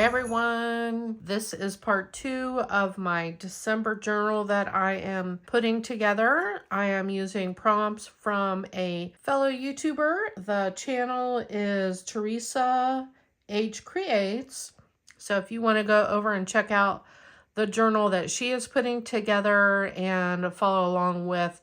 Hey everyone, this is part 2 of my December journal that I am putting together. I am using prompts from a fellow YouTuber. The channel is Teresa H Creates. So if you want to go over and check out the journal that she is putting together and follow along with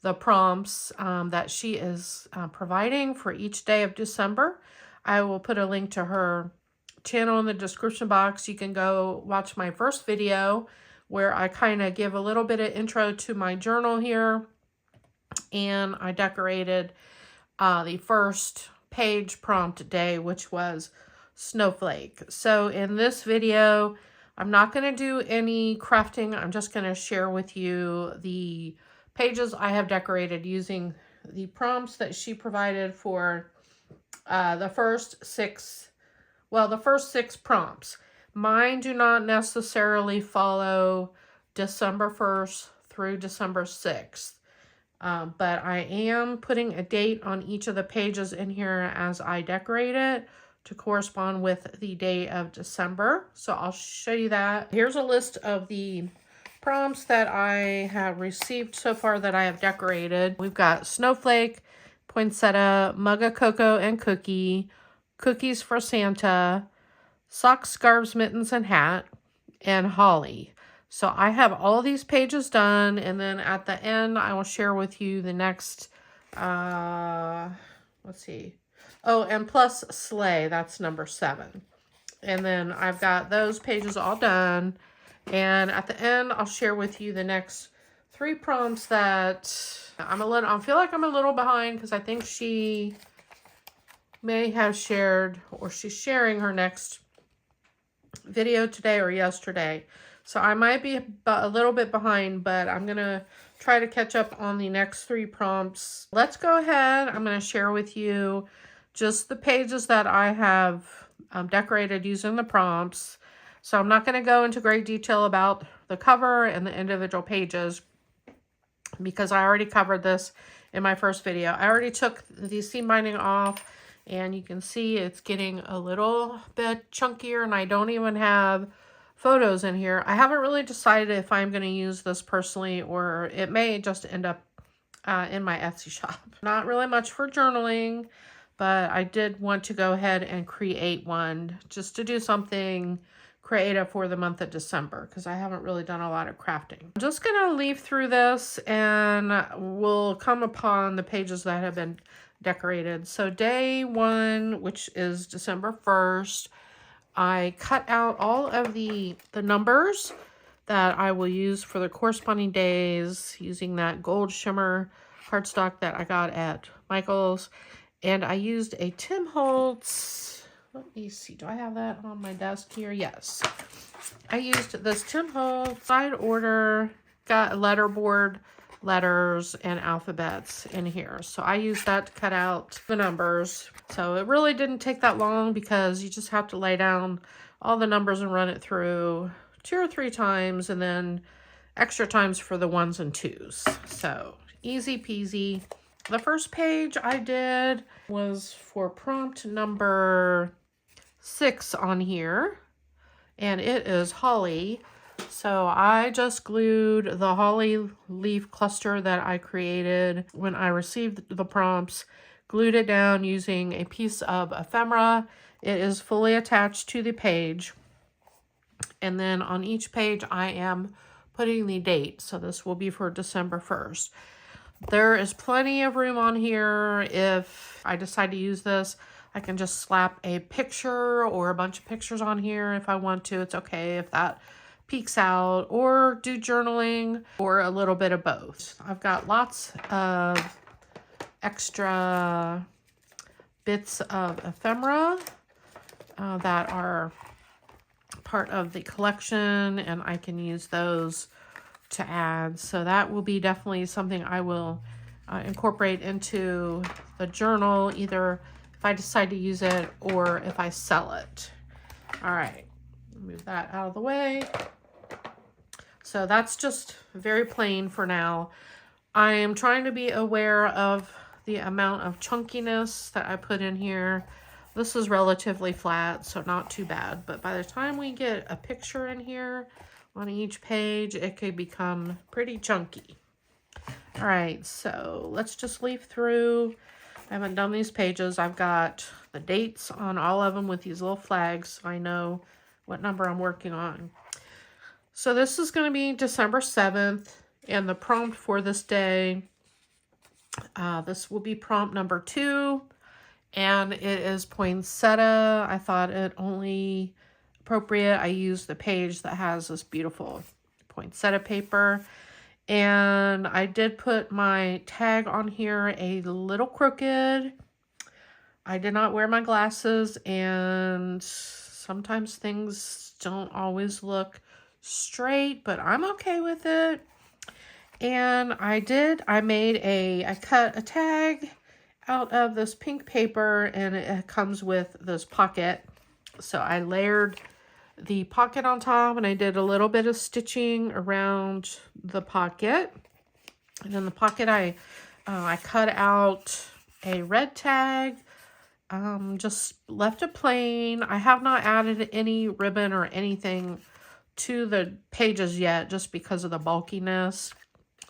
the prompts that she is providing for each day of December, I will put a link to her channel in the description box. You can go watch my first video where I kind of give a little bit of intro to my journal here, and I decorated the first page prompt day, which was snowflake. So in this video, I'm not going to do any crafting. I'm just going to share with you the pages I have decorated using the prompts that she provided for the first six prompts. Mine do not necessarily follow December 1st through December 6th. But I am putting a date on each of the pages in here as I decorate it to correspond with the day of December. So I'll show you that. Here's a list of the prompts that I have received so far that I have decorated. We've got snowflake, poinsettia, mug of cocoa and cookie, cookies for Santa, socks, scarves, mittens, and hat, and holly. So I have all these pages done, and then at the end, I will share with you the next, let's see. Oh, and plus sleigh, that's number 7. And then I've got those pages all done. And at the end, I'll share with you the next 3 prompts that I feel like I'm a little behind because I think she may have shared, or she's sharing her next video today or yesterday. So I might be a little bit behind, but I'm going to try to catch up on the next 3 prompts. Let's go ahead. I'm going to share with you just the pages that I have decorated using the prompts. So I'm not going to go into great detail about the cover and the individual pages because I already covered this in my first video. I already took the seam binding off, and you can see it's getting a little bit chunkier, and I don't even have photos in here. I haven't really decided if I'm going to use this personally, or it may just end up in my Etsy shop. Not really much for journaling, but I did want to go ahead and create one just to do something creative for the month of December because I haven't really done a lot of crafting. I'm just going to leaf through this and we'll come upon the pages that have been decorated. So day 1, which is December 1st, I cut out all of the numbers that I will use for the corresponding days using that gold shimmer cardstock that I got at Michael's. And I used a Tim Holtz, let me see, do I have that on my desk here? Yes. I used this Tim Holtz side order, got a letterboard, letters and alphabets in here. So I used that to cut out the numbers. So it really didn't take that long because you just have to lay down all the numbers and run it through 2 or 3 times, and then extra times for the 1s and 2s. So easy peasy. The first page I did was for prompt number 6 on here, and it is holly. So I just glued the holly leaf cluster that I created when I received the prompts, glued it down using a piece of ephemera. It is fully attached to the page. And then on each page I am putting the date. So this will be for December 1st. There is plenty of room on here. If I decide to use this, I can just slap a picture or a bunch of pictures on here if I want to. It's okay if that peeks out, or do journaling, or a little bit of both. I've got lots of extra bits of ephemera that are part of the collection, and I can use those to add. So that will be definitely something I will incorporate into the journal, either if I decide to use it or if I sell it. All right, move that out of the way. So that's just very plain for now. I am trying to be aware of the amount of chunkiness that I put in here. This is relatively flat, so not too bad. But by the time we get a picture in here on each page, it could become pretty chunky. All right, so let's just leaf through. I haven't done these pages. I've got the dates on all of them with these little flags, so I know what number I'm working on. So this is going to be December 7th, and the prompt for this day, this will be prompt number 2, and it is poinsettia. I thought it only appropriate I use the page that has this beautiful poinsettia paper. And I did put my tag on here a little crooked. I did not wear my glasses, and sometimes things don't always look straight, but I'm okay with it. And I cut a tag out of this pink paper, and it comes with this pocket. So I layered the pocket on top, and I did a little bit of stitching around the pocket. And in the pocket, I cut out a red tag, just left it plain. I have not added any ribbon or anything to the pages yet, just because of the bulkiness.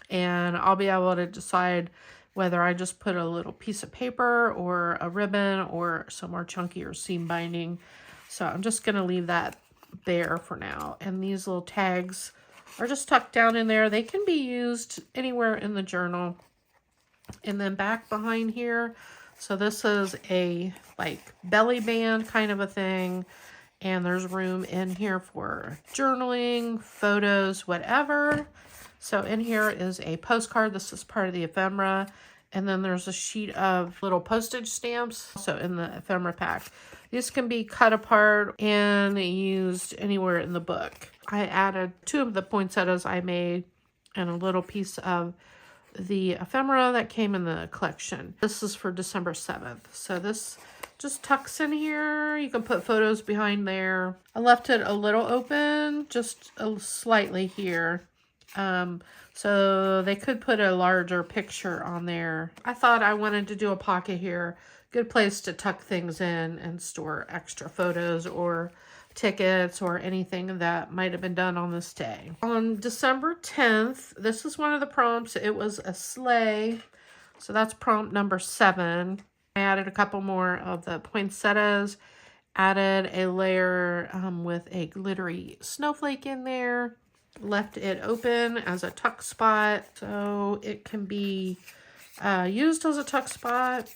And I'll be able to decide whether I just put a little piece of paper or a ribbon or some more chunkier seam binding. So I'm just going to leave that there for now. And these little tags are just tucked down in there. They can be used anywhere in the journal. And then back behind here, so this is a like belly band kind of a thing, and there's room in here for journaling, photos, whatever. So in here is a postcard. This is part of the ephemera. And then there's a sheet of little postage stamps. So in the ephemera pack, these can be cut apart and used anywhere in the book. I added 2 of the poinsettias I made and a little piece of the ephemera that came in the collection. This is for December 7th. So this just tucks in here. You can put photos behind there. I left it a little open, just slightly here. So they could put a larger picture on there. I thought I wanted to do a pocket here. Good place to tuck things in and store extra photos or tickets or anything that might have been done on this day. On December 10th, this is one of the prompts. It was a sleigh. So that's prompt number 7. I added a couple more of the poinsettias, added a layer with a glittery snowflake in there, left it open as a tuck spot so it can be used as a tuck spot.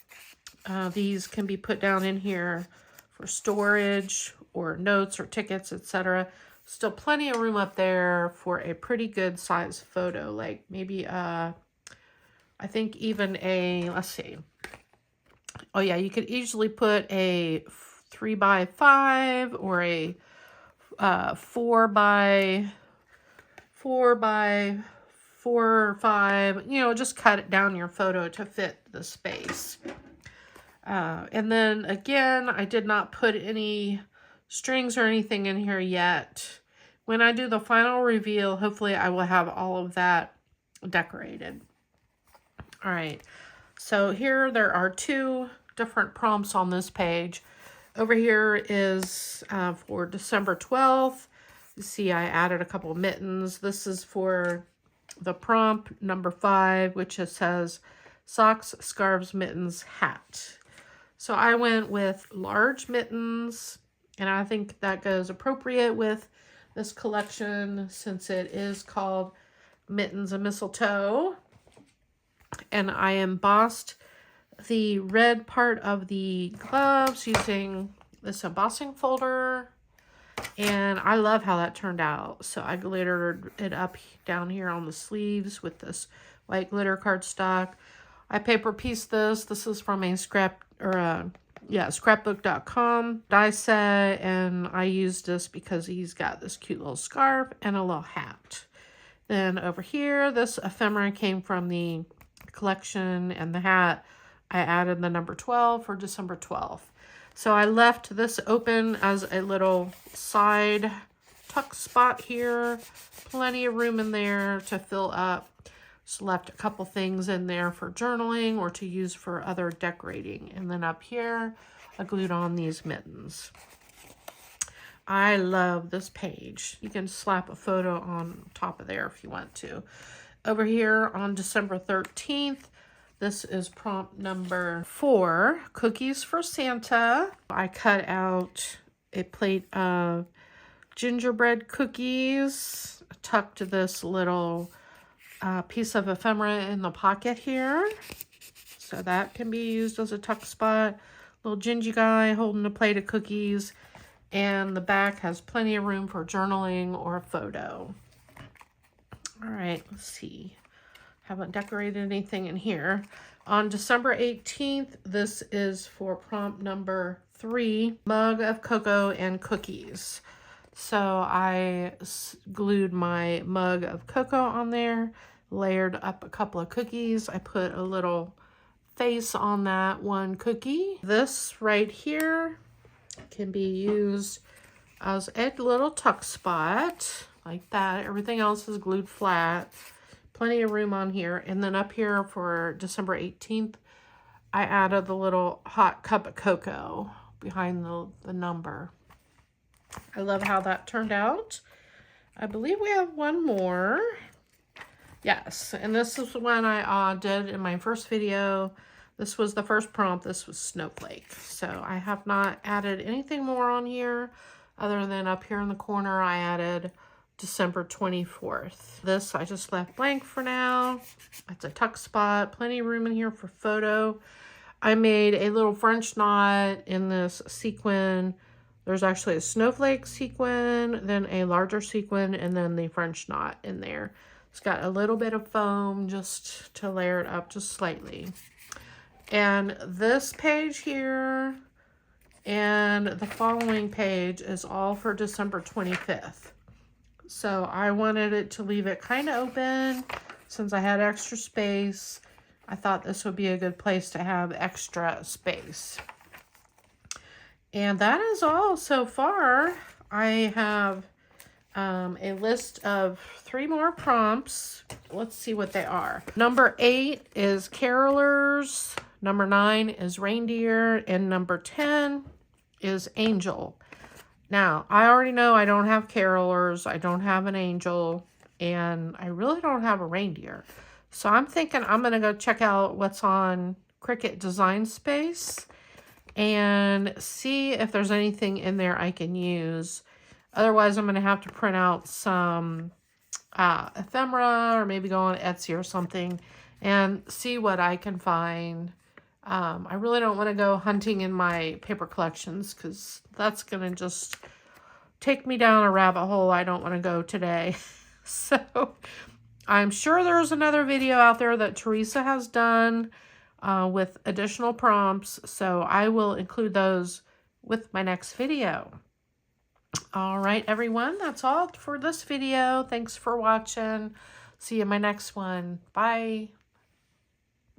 These can be put down in here for storage or notes or tickets, etc. Still plenty of room up there for a pretty good size photo, like maybe I think even a, let's see. Oh yeah, you could easily put a 3x5 or a 4x4 or 5, you know, just cut it down your photo to fit the space. And then again, I did not put any strings or anything in here yet. When I do the final reveal, hopefully I will have all of that decorated. All right, so here there are 2 different prompts on this page. Over here is for December 12th. You see I added a couple of mittens. This is for the prompt number 5, which it says socks, scarves, mittens, hat. So I went with large mittens, and I think that goes appropriate with this collection since it is called Mittens and Mistletoe. And I embossed the red part of the gloves using this embossing folder. And I love how that turned out. So I glittered it up down here on the sleeves with this white glitter cardstock. I paper pieced this. This is from a scrapbook.com die set, and I used this because he's got this cute little scarf and a little hat. Then over here, this ephemera came from the collection, and the hat, I added the number 12 for December 12th. So I left this open as a little side tuck spot here. Plenty of room in there to fill up. Just left a couple things in there for journaling or to use for other decorating. And then up here, I glued on these mittens. I love this page. You can slap a photo on top of there if you want to. Over here on December 13th, this is prompt number 4, Cookies for Santa. I cut out a plate of gingerbread cookies, tucked this little piece of ephemera in the pocket here. So that can be used as a tuck spot. Little gingy guy holding a plate of cookies. And the back has plenty of room for journaling or a photo. All right, let's see. Haven't decorated anything in here. On December 18th, this is for prompt number 3, mug of cocoa and cookies. So I glued my mug of cocoa on there, layered up a couple of cookies. I put a little face on that one cookie. This right here can be used as a little tuck spot like that. Everything else is glued flat. Plenty of room on here. And then up here for December 18th, I added the little hot cup of cocoa behind the number. I love how that turned out. I believe we have one more. Yes, and this is the one I did in my first video. This was the first prompt. This was Snowflake. So I have not added anything more on here other than up here in the corner I added December 24th. This I just left blank for now. It's a tuck spot. Plenty of room in here for photo. I made a little French knot in this sequin. There's actually a snowflake sequin, then a larger sequin, and then the French knot in there. It's got a little bit of foam just to layer it up just slightly. And this page here and the following page is all for December 25th. So I wanted it to leave it kind of open since I had extra space. I thought this would be a good place to have extra space. And that is all so far. I have a list of 3 more prompts. Let's see what they are. Number 8 is carolers. Number 9 is reindeer. And number 10 is angel. Now, I already know I don't have carolers. I don't have an angel. And I really don't have a reindeer. So I'm thinking I'm going to go check out what's on Cricut Design Space and see if there's anything in there I can use. Otherwise, I'm going to have to print out some ephemera or maybe go on Etsy or something and see what I can find. I really don't want to go hunting in my paper collections because that's going to just take me down a rabbit hole I don't want to go today. So I'm sure there's another video out there that Teresa has done with additional prompts, so I will include those with my next video. All right, everyone, that's all for this video. Thanks for watching. See you in my next one. Bye.